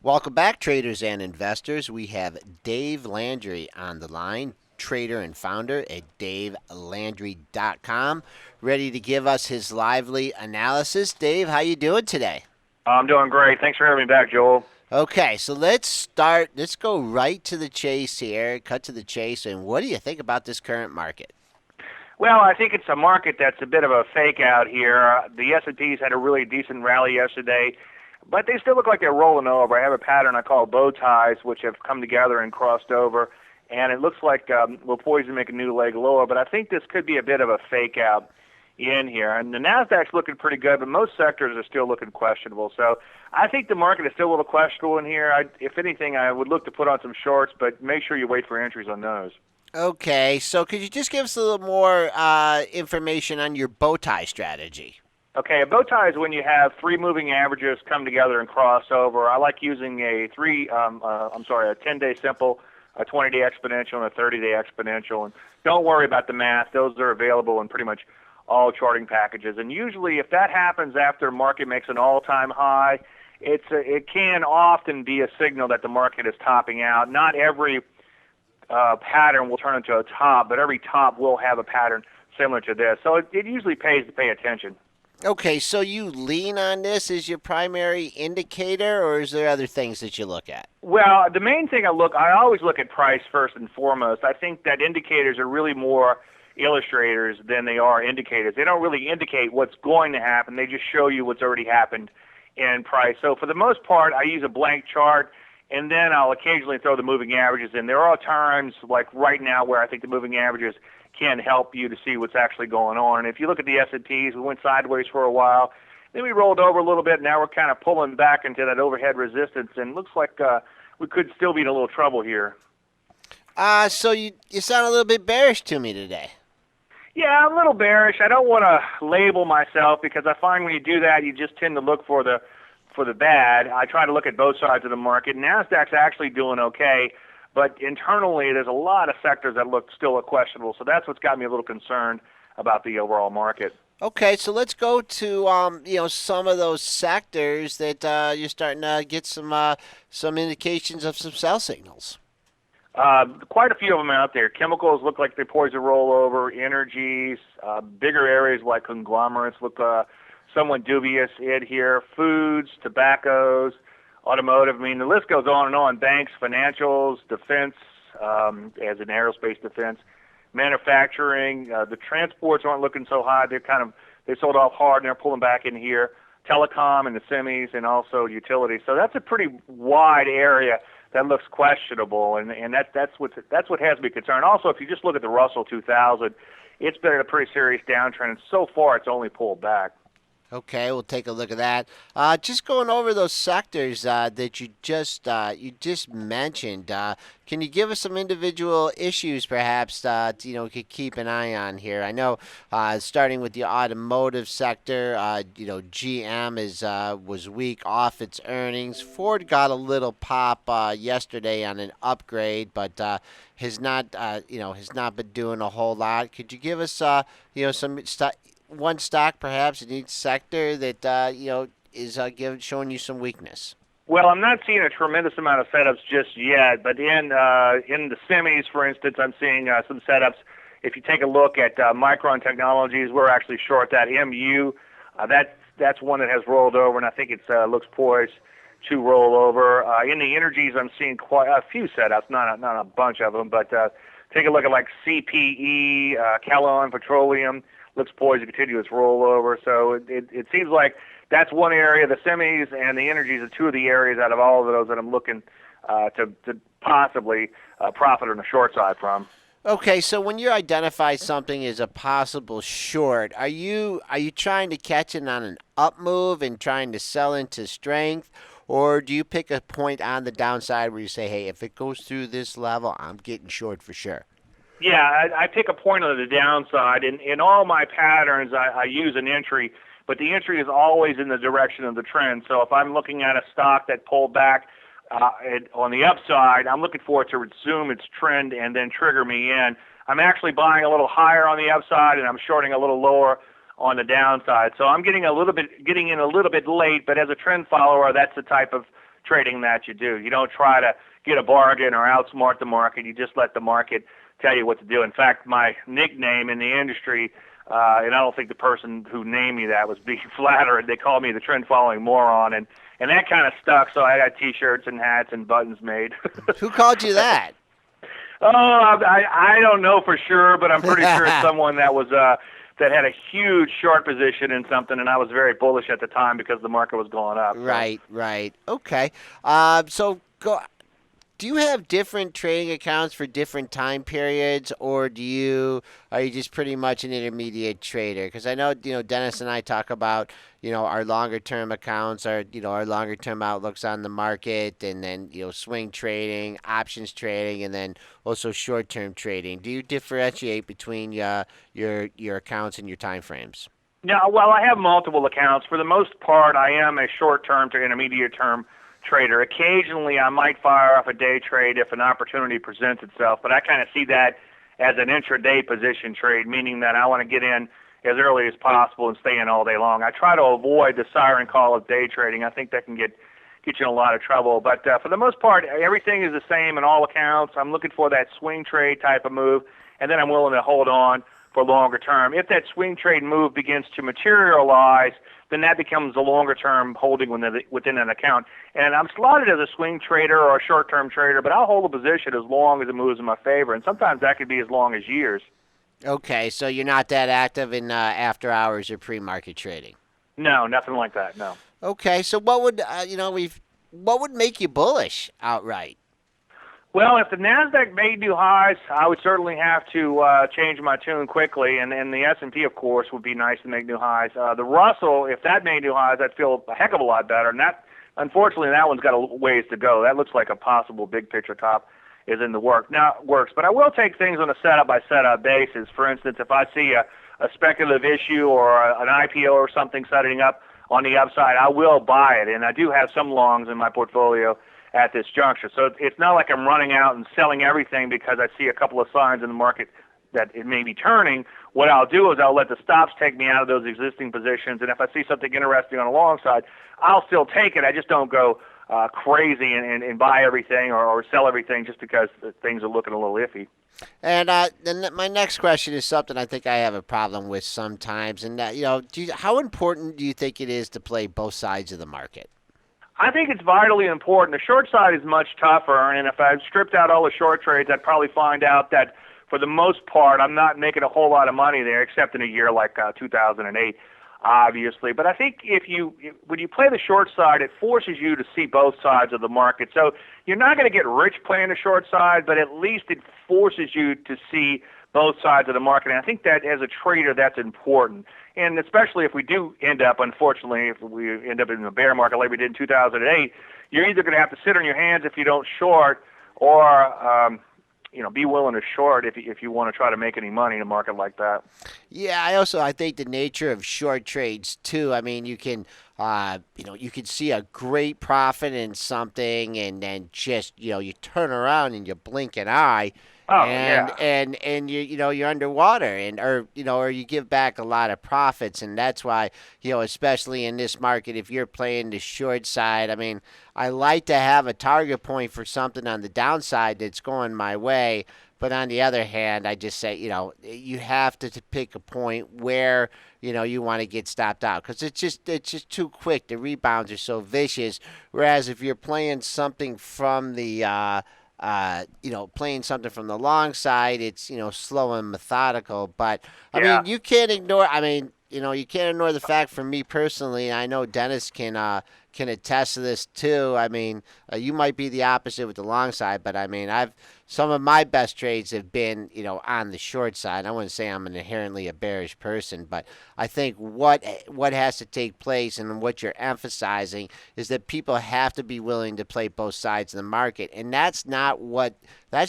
Welcome back, traders and investors. We have Dave Landry on the line, trader and founder at davelandry.com, ready to give us his lively analysis. Dave, how you doing today? I'm doing great. Thanks for having me back, Joel. Okay, so let's start. Let's go right to the chase here, cut to the chase. And what do you think about this current market? Well, I think it's a market that's a bit of a fake out here. The S&Ps had a really decent rally yesterday, but they still look like they're rolling over. I have a pattern I call bow ties, which have come together and crossed over, and it looks like we're poised to make a new leg lower, but I think this could be a bit of a fake out in here. And the Nasdaq's looking pretty good, but most sectors are still looking questionable. So I think the market is still a little questionable in here. If anything, I would look to put on some shorts, but make sure you wait for entries on those. Okay, so could you just give us a little more information on your bow tie strategy? Okay, a bow tie is when you have three moving averages come together and cross over. I like using a 10-day simple, a 20-day exponential, and a 30-day exponential. And don't worry about the math; those are available in pretty much all charting packages. And usually, if that happens after market makes an all-time high, it can often be a signal that the market is topping out. Not every pattern will turn into a top, but every top will have a pattern similar to this. So it usually pays to pay attention. Okay, so you lean on this as your primary indicator, or is there other things that you look at? Well, the main thing I always look at price first and foremost. I think that indicators are really more illustrators than they are indicators. They don't really indicate what's going to happen. They just show you what's already happened in price. So for the most part, I use a blank chart, and then I'll occasionally throw the moving averages in. There are times like right now where I think the moving averages can help you to see what's actually going on. And if you look at the S&Ps, we went sideways for a while. Then we rolled over a little bit. Now we're kind of pulling back into that overhead resistance, and looks like we could still be in a little trouble here. So you sound a little bit bearish to me today. Yeah, I'm a little bearish. I don't want to label myself because I find when you do that, you just tend to look for the bad. I try to look at both sides of the market. Nasdaq's actually doing okay, but internally there's a lot of sectors that look still questionable. So that's what's got me a little concerned about the overall market. Okay, so let's go to some of those sectors that you're starting to get some indications of some sell signals. Quite a few of them out there. Chemicals look like they're poised to roll over. Energies, bigger areas like conglomerates look somewhat dubious in here. Foods, tobaccos, automotive. I mean, the list goes on and on. Banks, financials, defense, as in aerospace defense, manufacturing. The transports aren't looking so hot. They sold off hard and they're pulling back in here. Telecom and the semis and also utilities. So that's a pretty wide area that looks questionable, and that's what has me concerned. Also, if you just look at the Russell 2000, it's been a pretty serious downtrend, and so far it's only pulled back. Okay, we'll take a look at that. Just going over those sectors that you just mentioned. Can you give us some individual issues, perhaps, we could keep an eye on here? I know, starting with the automotive sector, GM was weak off its earnings. Ford got a little pop yesterday on an upgrade, but has not been doing a whole lot. Could you give us some one stock perhaps in each sector that is showing you some weakness? Well, I'm not seeing a tremendous amount of setups just yet, but in the semis, for instance, I'm seeing some setups. If you take a look at Micron Technologies, we're actually short that MU. That's one that has rolled over, and I think it looks poised to roll over. In the energies, I'm seeing quite a few setups, not a bunch of them, but take a look at like CPE, Callon Petroleum. Looks poised to continue its rollover. So it seems like that's one area. The semis and the energies are two of the areas out of all of those that I'm looking to possibly profit on the short side from. Okay, so when you identify something as a possible short, are you trying to catch it on an up move and trying to sell into strength, or do you pick a point on the downside where you say, hey, if it goes through this level, I'm getting short for sure? Yeah, I pick a point on the downside. In all my patterns, I use an entry, but the entry is always in the direction of the trend. So if I'm looking at a stock that pulled back on the upside, I'm looking for it to resume its trend and then trigger me in. I'm actually buying a little higher on the upside, and I'm shorting a little lower on the downside. So I'm getting in a little bit late, but as a trend follower, that's the type of trading that you do. You don't try to get a bargain or outsmart the market. You just let the market tell you what to do. In fact, my nickname in the industry, and I don't think the person who named me that was being flattered. They called me the trend following moron, and that kind of stuck. So I got T-shirts and hats and buttons made. Who called you that? Oh, I don't know for sure, but I'm pretty sure it's someone that was that had a huge short position in something, and I was very bullish at the time because the market was going up. So. Right, right. Okay. So go. Do you have different trading accounts for different time periods, or are you just pretty much an intermediate trader? Because I know Dennis and I talk about our longer term accounts, our longer term outlooks on the market, and then swing trading, options trading, and then also short term trading. Do you differentiate between your accounts and your time frames? Yeah, well, I have multiple accounts. For the most part, I am a short term to intermediate term trader. Occasionally, I might fire off a day trade if an opportunity presents itself, but I kind of see that as an intraday position trade, meaning that I want to get in as early as possible and stay in all day long. I try to avoid the siren call of day trading. I think that can get you in a lot of trouble. But for the most part, everything is the same in all accounts. I'm looking for that swing trade type of move, and then I'm willing to hold on for longer term. If that swing trade move begins to materialize, then that becomes a longer term holding within an account. And I'm slotted as a swing trader or a short term trader, but I'll hold a position as long as it moves in my favor. And sometimes that could be as long as years. Okay, so you're not that active in after hours or pre-market trading. No, nothing like that. No. Okay, so what would make you bullish outright? Well, if the Nasdaq made new highs, I would certainly have to change my tune quickly, and the S&P, of course, would be nice to make new highs. The Russell, if that made new highs, I'd feel a heck of a lot better. And unfortunately, that one's got a ways to go. That looks like a possible big picture top is in the works. But I will take things on a setup by setup basis. For instance, if I see a speculative issue or an IPO or something setting up on the upside, I will buy it, and I do have some longs in my portfolio at this juncture. So it's not like I'm running out and selling everything because I see a couple of signs in the market that it may be turning. What I'll do is I'll let the stops take me out of those existing positions, and if I see something interesting on the long side, I'll still take it. I just don't go crazy and buy everything or sell everything just because things are looking a little iffy. And then my next question is something I think I have a problem with sometimes. And how important do you think it is to play both sides of the market? I think it's vitally important. The short side is much tougher, and if I stripped out all the short trades, I'd probably find out that for the most part, I'm not making a whole lot of money there, except in a year like 2008, obviously. But I think when you play the short side, it forces you to see both sides of the market. So you're not going to get rich playing the short side, but at least it forces you to see both sides of the market. And I think that as a trader, that's important. And especially if we do end up, unfortunately, if we end up in a bear market like we did in 2008, you're either going to have to sit on your hands if you don't short, or be willing to short if you want to try to make any money in a market like that. Yeah, I think the nature of short trades too. I mean, you can see a great profit in something, and then just you turn around and you blink an eye. Oh, and yeah. and you're underwater, or you give back a lot of profits. And that's why especially in this market, if you're playing the short side, I mean, I like to have a target point for something on the downside that's going my way. But on the other hand, I just say you have to pick a point where you want to get stopped out, because it's just too quick. The rebounds are so vicious. Whereas if you're playing something from the playing something from the long side, it's slow and methodical. But I Yeah. mean, you can't ignore. I mean, you can't ignore the fact. For me personally, I know Dennis can attest to this too. I mean, you might be the opposite with the long side, but I mean, some of my best trades have been on the short side. I wouldn't say I'm inherently a bearish person, but I think what has to take place and what you're emphasizing is that people have to be willing to play both sides of the market, and that's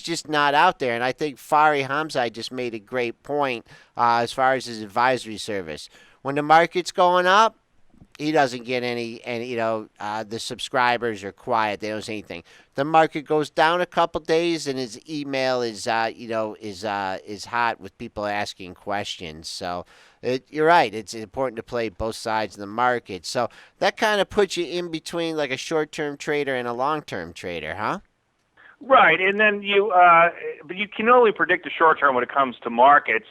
just not out there. And I think Fari Hamzai just made a great point as far as his advisory service. When the market's going up, he doesn't get any, and the subscribers are quiet. They don't say anything. The market goes down a couple days, and his email is hot with people asking questions. So You're right. It's important to play both sides of the market. So that kind of puts you in between like a short-term trader and a long-term trader, huh? Right, and then but you can only predict the short term when it comes to markets.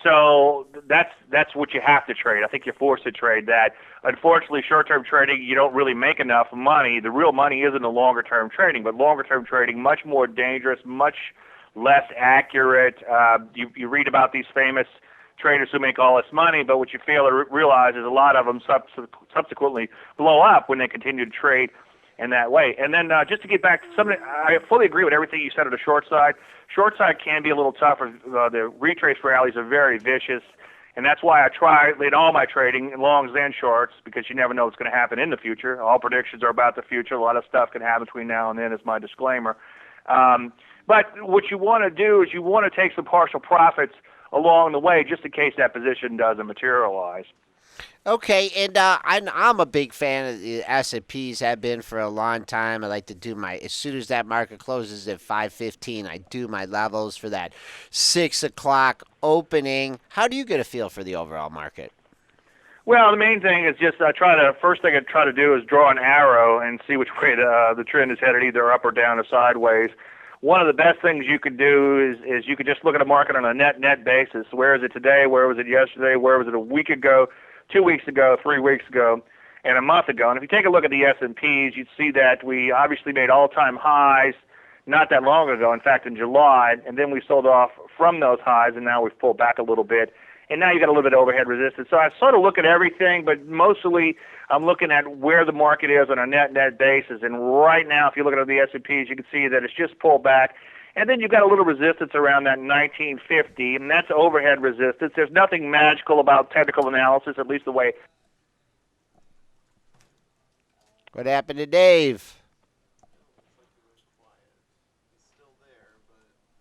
So that's what you have to trade. I think you're forced to trade that. Unfortunately, short term trading, you don't really make enough money. The real money is in the longer term trading, but longer term trading much more dangerous, much less accurate. You read about these famous traders who make all this money, but what you fail to realize is a lot of them subsequently blow up when they continue to trade in that way. And then just to get back to something, I fully agree with everything you said on the short side. Short side can be a little tougher. The retrace rallies are very vicious, and that's why I try in all my trading, longs and shorts, because you never know what's going to happen in the future. All predictions are about the future. A lot of stuff can happen between now and then, is my disclaimer. But what you want to do is you want to take some partial profits along the way, just in case that position doesn't materialize. Okay, and I'm a big fan of the S&Ps. Have been for a long time. I like to do my as soon as that market closes at 5:15, I do my levels for that 6 o'clock opening. How do you get a feel for the overall market? Well, the main thing is just first thing I try to do is draw an arrow and see which way the trend is headed, either up or down or sideways. One of the best things you could do is you could just look at a market on a net basis. Where is it today? Where was it yesterday? Where was it a week ago? 2 weeks ago, 3 weeks ago, and a month ago. And if you take a look at the S&Ps, you'd see that we obviously made all-time highs not that long ago, in fact in July, and then we sold off from those highs, and now we've pulled back a little bit. And now you got a little bit of overhead resistance. So I sort of look at everything, but mostly I'm looking at where the market is on a net basis. And right now, if you look at the S&Ps, you can see that it's just pulled back. And then you've got a little resistance around that 1950, and that's overhead resistance. There's nothing magical about technical analysis, at least the way. What happened to Dave?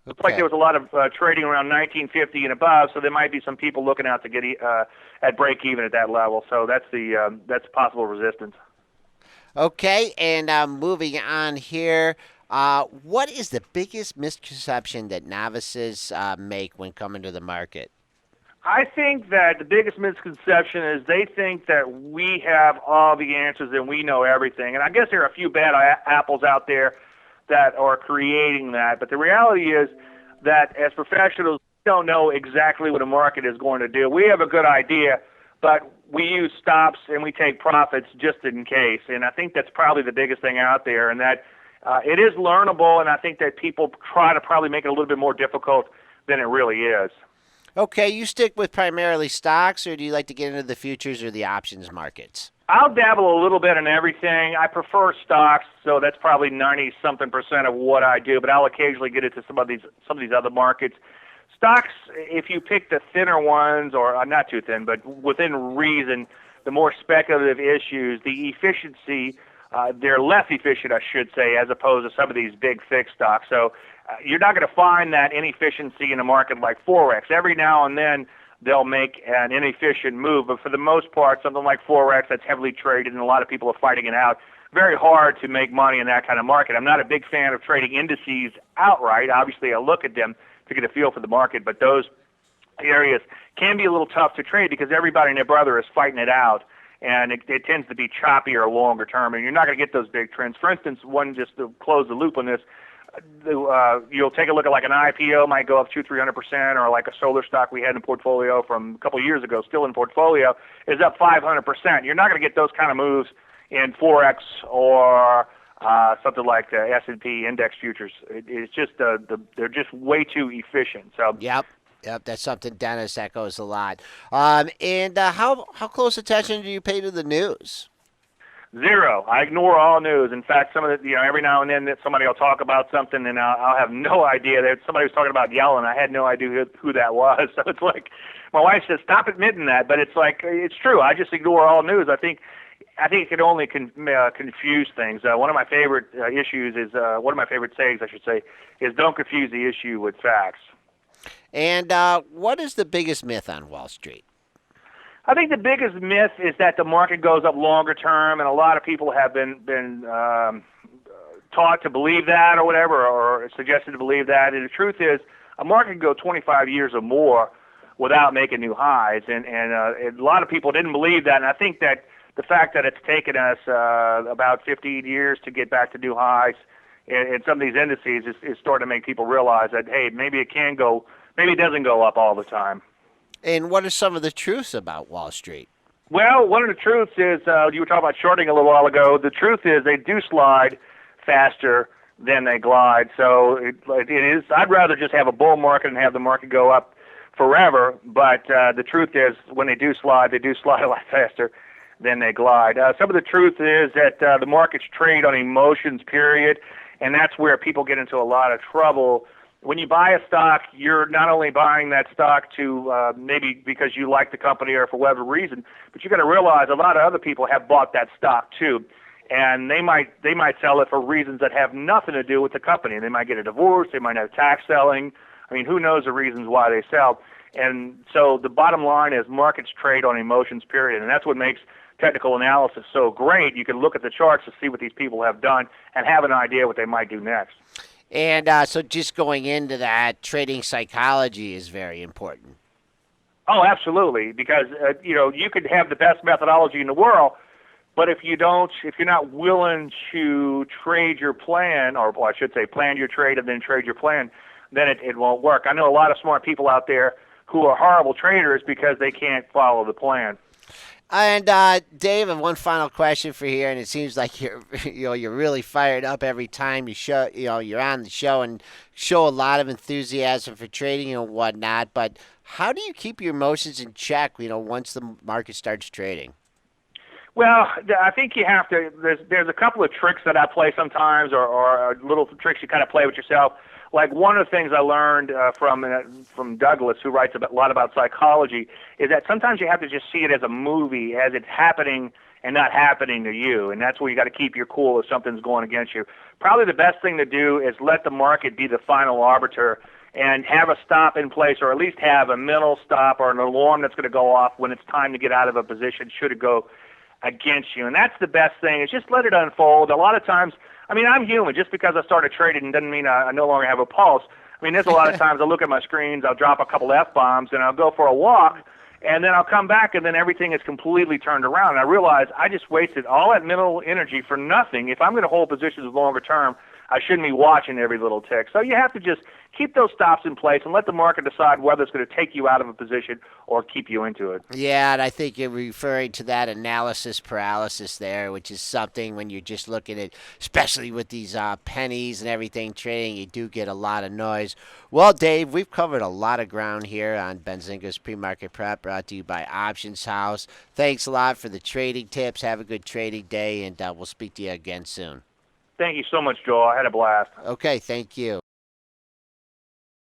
Looks like there Okay. was a lot of trading around 1950 and above, so there might be some people looking out to get at break even at that level. So that's possible resistance. Okay, and moving on here. What is the biggest misconception that novices make when coming to the market? I think that the biggest misconception is they think that we have all the answers and we know everything. And I guess there are a few bad apples out there that are creating that. But the reality is that as professionals, we don't know exactly what a market is going to do. We have a good idea, but we use stops and we take profits just in case. And I think that's probably the biggest thing out there, and that it is learnable, and I think that people try to probably make it a little bit more difficult than it really is. Okay, you stick with primarily stocks, or do you like to get into the futures or the options markets? I'll dabble a little bit in everything. I prefer stocks, so that's probably 90-something% of what I do, but I'll occasionally get into some of these other markets. Stocks, if you pick the thinner ones, or not too thin, but within reason, the more speculative issues, the efficiency, they're less efficient, I should say, as opposed to some of these big fixed stocks. So you're not going to find that inefficiency in a market like Forex. Every now and then they'll make an inefficient move, but for the most part, something like Forex that's heavily traded and a lot of people are fighting it out, very hard to make money in that kind of market. I'm not a big fan of trading indices outright. Obviously, I look at them to get a feel for the market, but those areas can be a little tough to trade because everybody and their brother is fighting it out, and it tends to be choppier longer term, and you're not going to get those big trends. For instance, one just to close the loop on this, you'll take a look at like an IPO might go up 200-300%, or like a solar stock we had in portfolio from a couple of years ago, still in portfolio, is up 500%. You're not going to get those kind of moves in Forex or something like the S&P index futures. It's just they're just way too efficient. So Yep. Yep, that's something Dennis echoes a lot. And how close attention do you pay to the news? zero. I ignore all news. In fact, some of the, every now and then that somebody will talk about something, and I'll have no idea. That somebody was talking about Yellen. I had no idea who that was. So it's like, my wife says, stop admitting that. But it's like, it's true. I just ignore all news. I think it can only confuse things. One of my favorite issues is, one of my favorite sayings, I should say, is don't confuse the issue with facts. And what is the biggest myth on Wall Street? I think the biggest myth is that the market goes up longer term, and a lot of people have been taught to believe that or whatever, or suggested to believe that. And the truth is, a market can go 25 years or more without making new highs. And a lot of people didn't believe that, and I think that the fact that it's taken us about 15 years to get back to new highs in some of these indices is starting to make people realize that, hey, maybe it can go, maybe it doesn't go up all the time. And what are some of the truths about Wall Street? Well, one of the truths is, you were talking about shorting a little while ago. The truth is they do slide faster than they glide. So it is. I'd rather just have a bull market and have the market go up forever. But the truth is, when they do slide a lot faster than they glide. Some of the truth is that the markets trade on emotions, period, and that's where people get into a lot of trouble. When you buy a stock, you're not only buying that stock to maybe because you like the company or for whatever reason, but you got to realize a lot of other people have bought that stock too, and they might sell it for reasons that have nothing to do with the company. They might get a divorce, they might have tax selling. I mean, who knows the reasons why they sell? And so the bottom line is markets trade on emotions, period, and that's what makes technical analysis so great. You can look at the charts to see what these people have done and have an idea what they might do next. And so just going into that, trading psychology is very important. Oh, absolutely, because you could have the best methodology in the world, but if you're not willing to trade your plan, or I should say plan your trade and then trade your plan, then it won't work. I know a lot of smart people out there who are horrible traders because they can't follow the plan. And Dave, one final question for here, and it seems like you're really fired up every time you're on the show and show a lot of enthusiasm for trading and whatnot. But how do you keep your emotions in check? Once the market starts trading. Well, I think you have to. There's a couple of tricks that I play sometimes, or little tricks you kind of play with yourself. Like one of the things I learned from Douglas, who writes a lot about psychology, is that sometimes you have to just see it as a movie, as it's happening and not happening to you, and that's where you got to keep your cool if something's going against you. Probably the best thing to do is let the market be the final arbiter and have a stop in place, or at least have a mental stop or an alarm that's going to go off when it's time to get out of a position should it go against you. And that's the best thing, is just let it unfold. A lot of times, I mean, I'm human. Just because I started trading doesn't mean I no longer have a pulse. I mean, there's a lot of times I look at my screens, I'll drop a couple F-bombs, and I'll go for a walk, and then I'll come back, and then everything is completely turned around. And I realize I just wasted all that mental energy for nothing. If I'm going to hold positions longer term, I shouldn't be watching every little tick. So you have to just keep those stops in place and let the market decide whether it's going to take you out of a position or keep you into it. Yeah, and I think you're referring to that analysis paralysis there, which is something when you're just looking at, especially with these pennies and everything trading, you do get a lot of noise. Well, Dave, we've covered a lot of ground here on Benzinga's Pre-Market Prep, brought to you by Options House. Thanks a lot for the trading tips. Have a good trading day, and we'll speak to you again soon. Thank you so much, Joel. I had a blast. Okay, thank you.